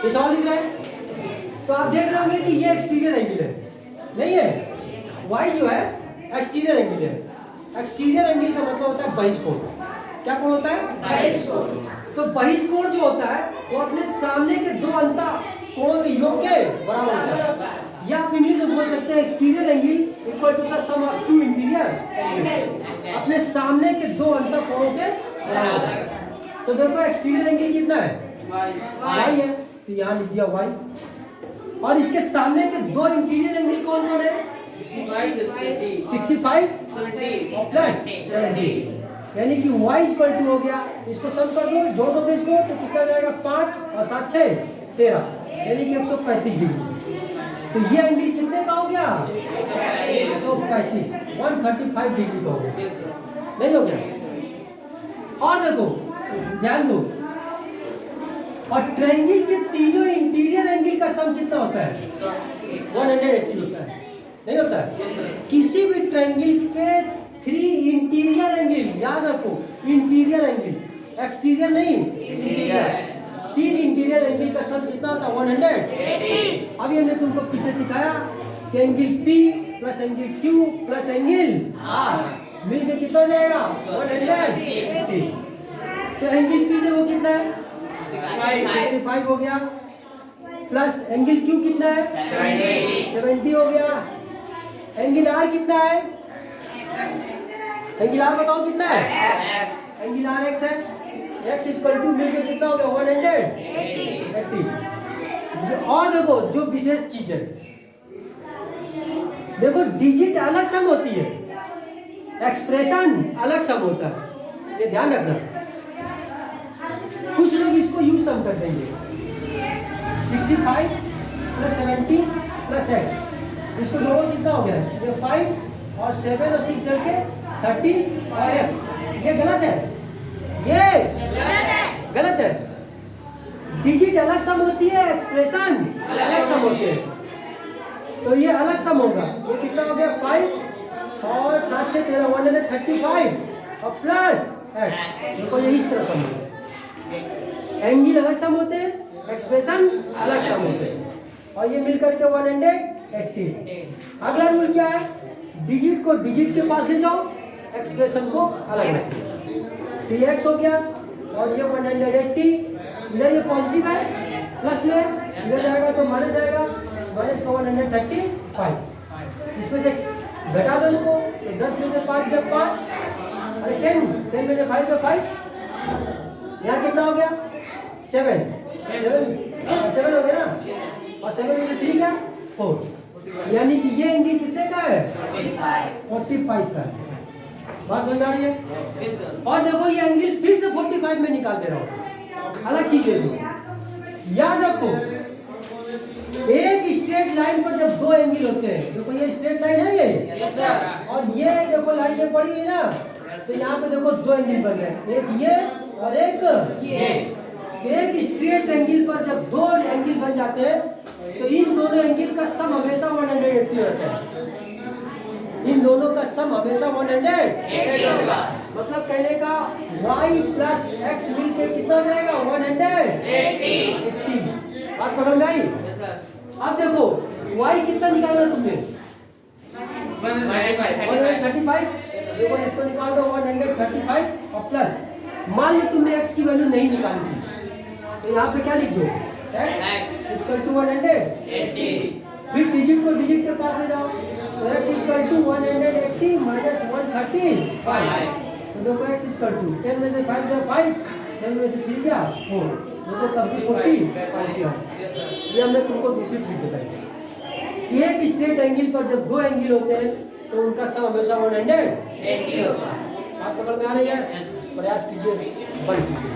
ये सवाल दिख रहा है? तो आप देख रहे होंगे कि ये एक्सटीरियर एंगल है, नहीं है? वाई जो है एक्सटीरियर एंगल है। एक्सटीरियर एंगल का मतलब होता है बहिष्कोण। क्या कोण होता है? बहिष्कोण। तो बहिष्कोण जो होता है वो अपने सामने के दो अंतर कोण के योग के बराबर होता है। या आप इंग्लिश में बोल सकते हैं exterior angle equal to the sum of two interior angle. अपने सामने के दो अंतर कोणों के बराबर होता है। तो देखो एक्सटीरियर एंगल कितना है? y है, तो यहाँ लिख दिया y। और इसके सामने के दो इंटीरियर एंगल कौन कौन है? 65 प्लस 70, यानी कि y इक्वल टू हो गया, इसको सम कर दो, जोड़ दो इसको, तो कितना जाएगा? 5 और 7 6 13, यानी कि 135 डिग्री। तो ये एंगल कितने का हो गया? 135, 135 डिग्री का हो गया, नहीं हो गया? और देखो ध्यान दो, और ट्रायंगल के तीनों इंटीरियर एंगल का सम कितना होता है? 180 होता है, नहीं होता है? किसी भी ट्रायंगल के 3 इंटीरियर एंगल, याद रखो इंटीरियर एंगल, एक्सटीरियर नहीं, इंटीरियर, 3 इंटीरियर एंगल का सम कितना होता है? 180। अभी हमने तुमको पीछे सिखाया कि angle P plus angle Q plus angle R मिलके कितना जाएगा? 180। तो एंगल P देखो कितना है? 65 हो गया, प्लस एंगल Q कितना है? 70 हो गया। एंगल R कितना है? एंगल R बताओ कितना है? एंगल R x है, x इक्वल टू मिलके कितना हो गया? 180। और देखो जो विशेष चीज है, देखो डिजिट अलग सम होती है, एक्सप्रेशन अलग सम होता है, ये ध्यान रखना। कुछ लोग इसको यूज सम कर देंगे, 65 प्लस 70 प्लस x, इसको जोड़ो कितना हो गया? ये 5 और 7 और 6 जोड़ के 30 और x। ये गलत है, ये गलत है। डिजिट अलग सम होती है, एक्सप्रेशन अलग सम होती है, तो ये अलग सम होगा। ये कितना हो गया? 5 और 7 से 13, 135 और प्लस x। देखो ये इस तरह सम होगा। एंगल अलग सम होते हैं, एक्सप्रेशन अलग सम होते हैं, और ये मिलकर के 180। अगला रूल क्या है? डिजिट को डिजिट के पास ले जाओ, एक्सप्रेशन को अलग रखो। तो ये x हो गया, और ये 180, इधर ये पॉजिटिव है प्लस में, इधर जाएगा तो माइनस जाएगा, माइनस का 135। इसमें से घटा दो इसको, तो 10 में से 5 गया 5, अरे 10 में से 5 गया 5, यहाँ कितना हो गया? 7 हो गया ना, और 7 में से 3 गया 4, यानी कि ये एंगल कितने का है? 45 का है। बात समझ आ रही है? और देखो ये एंगल फिर से 45 में निकाल दे रहा हूँ, अलग चीज है। तो याद रखो, एक स्ट्रेट लाइन पर जब दो एंगल होते हैं, देखो ये स्ट्रेट लाइन है ये, और ये देखो लाइन ये पड़ी है ना, तो यहाँ पे देखो दो एंगल बन रहे हैं, एक ये और एक ये। एक स्ट्रेट एंगल पर जब दो एंगल बन जाते हैं, तो इन दोनों एंगल का सम हमेशा 180 होता है। इन दोनों का सम हमेशा 180 होगा। मतलब कहने का y प्लस x मिलके कितना हो जाएगा? 180। बात पकड़ में आई? अब देखो y कितना निकालना तुमने? 135। देखो इसको निकाल दो 135 और प्लस, मान लो तुमने x की वैल्यू नहीं निकाली थी, तो यहाँ पे क्या लिख दो? x equal to 180। फिर डिजिट को डिजिट के पास ले जाओ, तो x इक्वल टू 180 माइनस 135। तो देखो x इक्वल टू 10 में से 5 गया 5, 7 में से 3 गया 4, देखो तब भी 40। ये हमने तुमको दूसरी ट्रिक बताई। एक स्ट्रेट एंगल पर जब दो एंगल होते हैं, तो उनका सम हमेशा 180 होता है। आप पकड़ में आ रही है? प्रयास कीजिए, बल कीजिए।